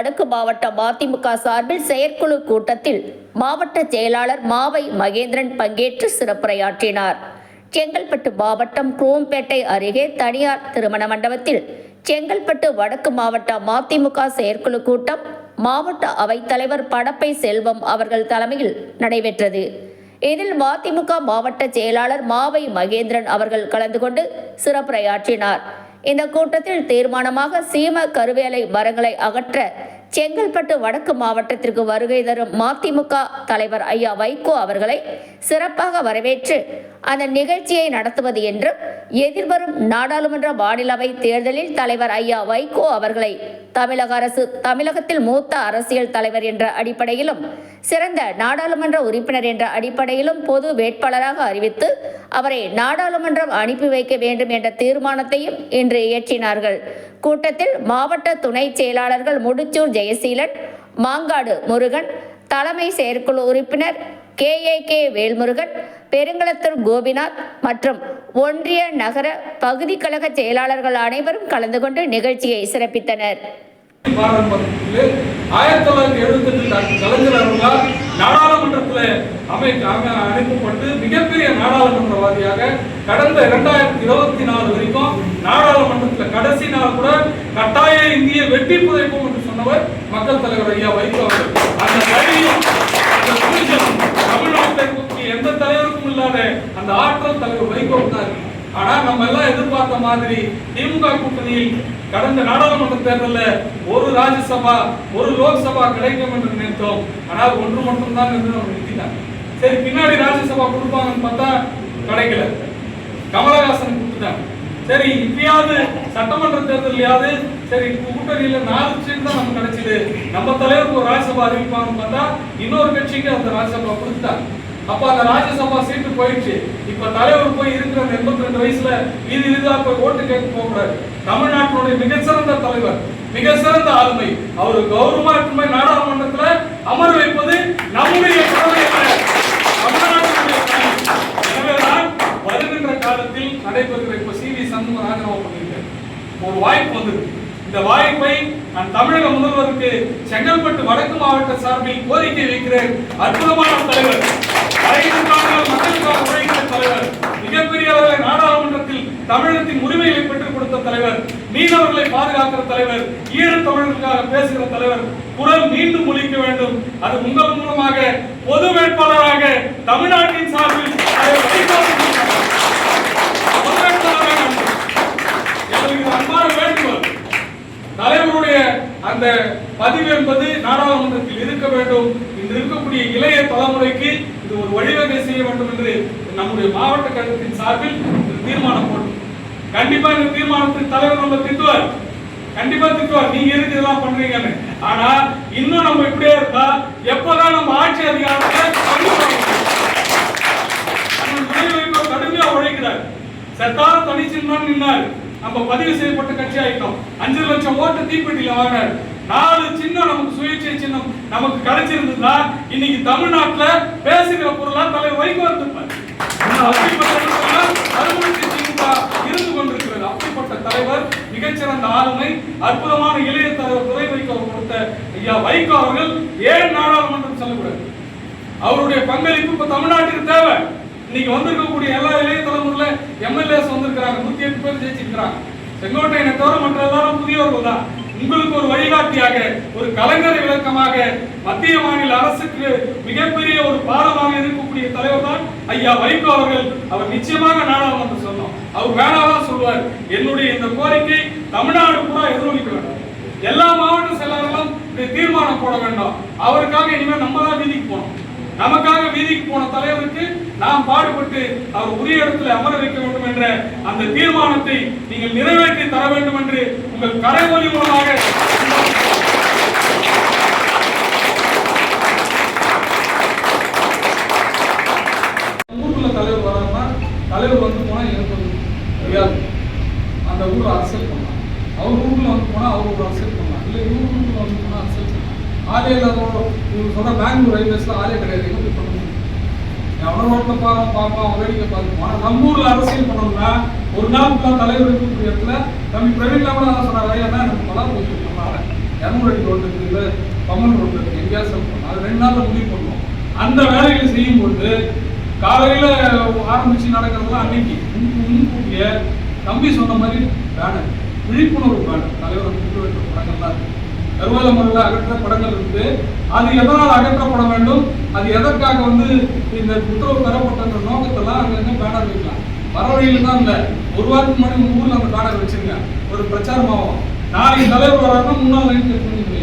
வடக்கு மாவட்ட மதிமுக சார்பில் செயற்குழு கூட்டத்தில் மாவட்ட செயலாளர் மாவை மகேந்திரன் பங்கேற்று சிறப்புரையாற்றினார். செங்கல்பட்டு மாவட்டம் குரோம்பேட்டை அருகே தனியார் திருமண மண்டபத்தில் செங்கல்பட்டு வடக்கு மாவட்ட மதிமுக செயற்குழு கூட்டம் மாவட்ட அவைத்தலைவர் படப்பை செல்வம் அவர்கள் தலைமையில் நடைபெற்றது. இதில் மதிமுக மாவட்ட செயலாளர் மாவை மகேந்திரன் அவர்கள் கலந்து கொண்டு சிறப்புரையாற்றினார். இந்த கூட்டத்தில் தீர்மானமாக சீம கருவேலை மரங்களை அகற்ற செங்கல்பட்டு வடக்கு மாவட்டத்திற்கு வருகை தரும் மதிமுக தலைவர் ஐயா வைகோ அவர்களை சிறப்பாக வரவேற்று அந்த நிகழ்ச்சியை நடத்துவது என்றும், எதிர்வரும் நாடாளுமன்ற மாநிலவை தேர்தலில் தலைவர் ஐயா வைகோ அவர்களை தமிழக அரசு தமிழகத்தில் மூத்த அரசியல் தலைவர் என்ற அடிப்படையிலும் சிறந்த நாடாளுமன்ற உறுப்பினர் என்ற அடிப்படையிலும் பொது வேட்பாளராக அறிவித்து அவரை நாடாளுமன்றம் அனுப்பி வைக்க வேண்டும் என்ற தீர்மானத்தையும் இன்று இயற்றினார்கள். கூட்டத்தில் மாவட்ட துணை செயலாளர்கள் முடிச்சூர் ஜெயசீலன், மாங்காடு முருகன், தலைமை செயற்குழு உறுப்பினர் KAK வேல்முருகன், பெருங்களத்தூர் கோபிநாத் மற்றும் ஒன்றிய நகர பகுதி கழக செயலாளர்கள் அனைவரும் கலந்து கொண்டு நிகழ்ச்சியை சிறப்பித்தனர். 1978 கலைஞர் அவர்களால் நாடாளுமன்றத்தில் அனுப்பப்பட்டு மிகப்பெரிய நாடாளுமன்றவாதியாக கடந்த 2024 வரைக்கும் நாடாளுமன்றத்தில் கடைசி நாள் கூட கட்டாய இந்திய வெற்றி புதைப்போம் என்று சொன்னவர் மக்கள் தலைவர் ஐயா வைகோ அவர்கள். அந்த தைரியம், அந்த துணிச்சல் தமிழ்நாட்டை எந்த தலைவருக்கும் இல்லாத அந்த ஆற்றல் தலைவர் வைகோ தான். ஆனா நம்ம எல்லாம் எதிர்பார்த்த மாதிரி திமுக கூட்டணியில் கடந்த நாடாளுமன்ற தேர்தலில் ஒரு ராஜ்யசபா ஒரு லோக்சபா கிடைக்கும் என்று நினைத்தோம். ஆனால் ஒன்று மட்டும்தான் என்று நம்ம நிறுத்திட்டாங்க. சரி, பின்னாடி ராஜ்யசபா கொடுப்பாங்கன்னு பார்த்தா கிடைக்கல, கமலஹாசன் கொடுத்துட்டாங்க. சரி, இப்பயாவது சட்டமன்ற தேர்தலையாவது சரி கூட்டணியில 4 சீட் தான் நமக்கு கிடைச்சது, நம்ம தலைவருக்கு ஒரு ராஜ்யசபா அறிவிப்பாங்கன்னு பார்த்தா இன்னொரு கட்சிக்கு அந்த ராஜ்யசபா கொடுத்துட்டாங்க. அப்ப அந்த ராஜ்யசபா சீட்டு போயிடுச்சு. இப்ப தலைவர் போய் இருக்கிற 82 வயசுல வீதியா போய் ஓட்டு கேட்க போகக்கூடாது. தமிழ்நாட்டினுடைய மிகச்சிறந்த தலைவர், மிக சிறந்த ஆளுமை, அவரு கௌரவமா இருக்குமே நாடாளுமன்றத்துல அமர வைப்பது நம்முடைய கடமை. எனவேதான் வருகின்ற காலத்தில் நடைபெறுகிற இப்ப CV சண்முகம் ராஜினாமா பண்ணியிருக்காரு. ஒரு வாய்ப்பு வந்தது. இந்த வாய்ப்பை நான் தமிழக முதல்வருக்கு செங்கல்பட்டு வடக்கு மாவட்ட சார்பில் கோரிக்கை வைக்கிறேன். அற்புதமான தலைவர், மக்களுக்காக உழைக்கிற தலைவர், மிகப்பெரிய அளவில் நாடாளுமன்றத்தில் தமிழகத்தின் உரிமைகளை பெற்றுக் கொடுத்த தலைவர், மீனவர்களை பாதுகாக்கிற தலைவர், ஈழத் தமிழர்களுக்காக பேசுகிற தலைவர், குரல் மீண்டும் ஒலிக்க வேண்டும். அது உங்கள் மூலமாக பொது வேட்பாளராக தமிழ்நாட்டின் சார்பில் அன்பான வேண்டுகோள். தலைவருடைய அந்த பதிவு என்பது நாடாளுமன்றத்தில் இருக்க வேண்டும். இன்று இருக்கக்கூடிய இளைய தலைமுறைக்கு இது ஒரு வழிவகை செய்ய வேண்டும் என்று நம்முடைய மாவட்ட கழகத்தின் சார்பில் தீர்மானம் போட்டோம். கண்டிப்பா இந்த தீர்மானத்தின் தலைவர் நம்ம திட்டுவார், கண்டிப்பா திட்டுவார், நீங்க எதுக்கு இதெல்லாம் பண்றீங்கன்னு. ஆனா இன்னும் நம்ம இப்படியே இருந்தா எப்பதான் நம்ம ஆட்சி அதிகாரத்தை கடுமையா உழைக்கிறார். செத்தாலும் தனிச்சின்னம் நின்னாரு. நம்ம பதிவு செய்யப்பட்ட கட்சி ஆயிட்டோம். 5 லட்சம் ஓட்டு தீப்பெட்டியில வாங்கினார். 4 சின்னம் நமக்கு சுயேட்சை சின்னம் நமக்கு கிடைச்சிருந்தா இன்னைக்கு தமிழ்நாட்டுல பேசுகிற பொருளா தலைவர் வைகோ இருந்திருப்பார். இருந்து கொண்டிருக்கிறது. அப்படிப்பட்ட தலைவர், மிகச்சிறந்த ஆளுமை, அற்புதமான இளைய தலைவர் துறை வைகோ கொடுத்த ஐயா வைகோ அவர்கள் ஏன் நாடாளுமன்றம் செல்லக்கூடாது? அவருடைய பங்களிப்பு இப்ப தமிழ்நாட்டிற்கு தேவை. இன்னைக்கு வந்திருக்கக்கூடிய எல்லா இளைய தலைமுறையில MLAs வந்திருக்கிறாங்க. 108 பேர் ஜெயிச்சிருக்கிறாங்க. செங்கோட்டையனை தவிர மற்ற எல்லாரும் புதியவர்கள் தான். உங்களுக்கு ஒரு வழிகாட்டியாக, ஒரு கலைஞரை விளக்கமாக, மத்திய மாநில அரசுக்கு மிகப்பெரிய ஒரு பாடமாக இருக்கக்கூடிய தலைவர் தான் ஐயா வைகோ அவர்கள். அவர் நிச்சயமாக நாடாளுமன்றம் சொன்னோம். அவர் வேணாதான் சொல்வார். என்னுடைய இந்த கோரிக்கை தமிழ்நாடு பூரா எதிரொலிக்க வேண்டும். எல்லா மாவட்ட செயலாளர்களும் தீர்மானம் போட வேண்டும். அவருக்காக இனிமேல் நம்ம தான் வீதிக்கு போனோம். நமக்காக வீதிக்கு போன தலைவருக்கு நாம் பாடுபட்டு அவர் உரிய இடத்துல அமர வைக்க வேண்டும் என்ற அந்த தீர்மானத்தை நீங்கள் நிறைவேற்றி தர வேண்டும் என்று உங்கள் கரைமொழி மூலமாக ஊருக்குள்ள தலைவர் வராருன்னா தலைவர் வந்து போனா எனக்கு வந்து தெரியாது. அந்த ஊர்ல அரசியல் பண்ணலாம். அவர் ஊர்ல வந்து போனா அவர் ஒரு அரசியல் பண்ணலாம். இல்லை இவர் ஊர்ல வந்து போனா அரசியல் பண்ணலாம். ஆளே இல்லாதவங்க சொல்ற பெங்களூர் ரயில்வேஸ்ல ஆளே கிடையாது. எங்க போய் பண்ண முடியும்? எவ்வளோ ரோட்ல பார்ப்போம், வேடிக்கை பார்ப்போம். ஆனால் நம்ம ஊர்ல அரசியல் பண்ணோம்னா ஒரு நாள் தலைவர் இருக்கக்கூடிய இடத்துல தம்பி பிரவீன்லாம் கூட சொன்னாங்க, ஐயா எனக்கு பலா போயிட்டு 200 அடி ரோடு இருக்குது, இல்லை பம்மன் ரோடு இருக்குது, எங்கேயாவது சொல்லணும். அது 2 நாளில் முடிவு பண்ணுவோம். அந்த வேலைகளை செய்யும்போது காலையில் ஆரம்பித்து நடக்கிறதுலாம் அன்னைக்கு முன்கூட்டிய தம்பி சொன்ன மாதிரி பேனர், விழிப்புணர்வு பேனர், தலைவர் முட்டு வைக்கிற படங்கள்லாம் இருக்குது. கருவேல முறையில் அகற்ற படங்கள் இருக்குது. அது எதனால் அகற்றப்பட வேண்டும், அது எதற்காக இந்த உத்தரவு பெறப்பட்ட நோக்கத்தெல்லாம் அங்கே பேனர் வைக்கலாம். வர வழியில் தான் இல்லை, ஒரு வாரத்துக்கு முன்னாடி உங்கள் ஊரில் அந்த பேனர் வச்சுருங்க, ஒரு பிரச்சாரமாகும். நாளைக்கு தலைவர் வராருன்னா முன்னாள் லைன் கட் பண்ணி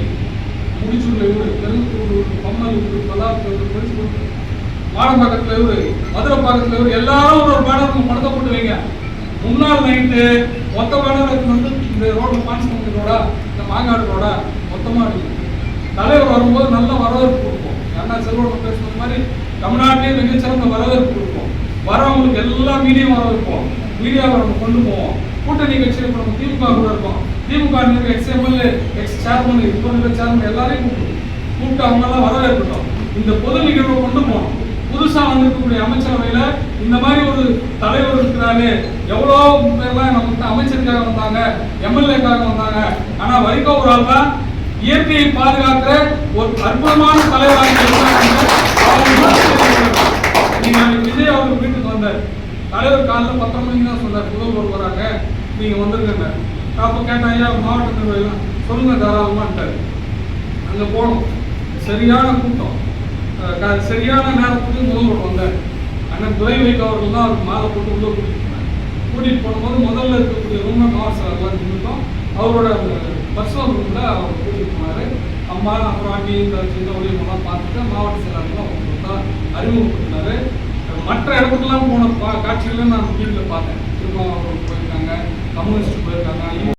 முடிச்சூரில் இவரு, பெருந்தூர், பம்மல் இவரு, பல்லாத்தூர், பெருசூர், மாடம்பாக்கத்தில் இவரு, மதுரை பாக்கத்தில் இவரு, எல்லாரும் ஒரு பேனர் படத்தை போட்டு வைங்க. முன்னாள் நைட்டு மொத்த பேனர் இந்த ரோட்ல பான்ஸ்மங்கி ரோடா, இந்த மாங்காடு ரோடா மொத்தமாக இருக்கு. தலைவர் வரும்போது நல்ல வரவேற்பு கொடுப்போம். அண்ணா செல்வம் பேசுன மாதிரி தமிழ்நாட்டிலேயே மிகச்சிறந்த வரவேற்பு கொடுப்போம். வரவங்களுக்கு எல்லாம் மீடியா வரவேற்போம், மீடியாவை நம்ம கொண்டு போவோம். கூட்டணி கட்சியில் இப்போ நம்ம திமுக கூட இருக்கோம். திமுக எக்ஸ்எம்எல்ஏ, எக்ஸ் சேர்மன், இப்போ இருக்கிற சேர்மன் எல்லாரையும் கூப்பிட்டு அவங்கெல்லாம் வரவேற்கட்டும். இந்த பொது நிகழ்வை கொண்டு போகணும். புதுசா வந்திருக்கக்கூடிய அமைச்சரவையில இந்த மாதிரி ஒரு தலைவர் இருக்கிறாரு. எவ்வளோ பேர்லாம் நமக்கு அமைச்சருக்காக வந்தாங்க, எம்எல்ஏக்காக வந்தாங்க. ஆனா வைகோ ஒரு ஆள் தான் இயற்கையை பாதுகாக்கிற ஒரு அற்புதமான தலைவராக நீங்க விஜய் அவர்கள் வீட்டுக்கு வந்தார். தலைவர் காலையில் 10 மணிக்கு தான் சொன்னார், முதல்வர் வராங்க, நீங்க வந்துருங்க. அப்ப கேட்டேன், ஐயா மாவட்ட நிர்வாகம் சொல்லுங்க தாராளமான்ட்டாரு. அங்க போனோம், சரியான கூட்டம், சரியான நேரத்துக்கு முதல்வர் வந்தார். அண்ணன் துரை வைகோ அவர்கள் தான் அவருக்கு மாலை போட்டு உள்ள கூட்டிட்டு போகும்போது முதல்ல இருக்கக்கூடிய ரூம்ல மாவட்ட நின்றுட்டோம். அவரோட பர்சனல் ரூம்ல அவர் கூட்டிட்டு போனாரு. அம்மா அப்புறம் ஆண்டி சின்ன ஒளியெல்லாம் பார்த்துட்டு மாவட்ட செயலாளர்கள் அவங்க அறிமுகப்படுத்தினாரு. மற்ற இடத்துக்குலாம் போன காட்சிகளை நான் டிவியில் பார்த்தேன். திரும்ப அவர்கள் போயிருக்காங்க, கம்யூனிஸ்ட் போயிருக்காங்க.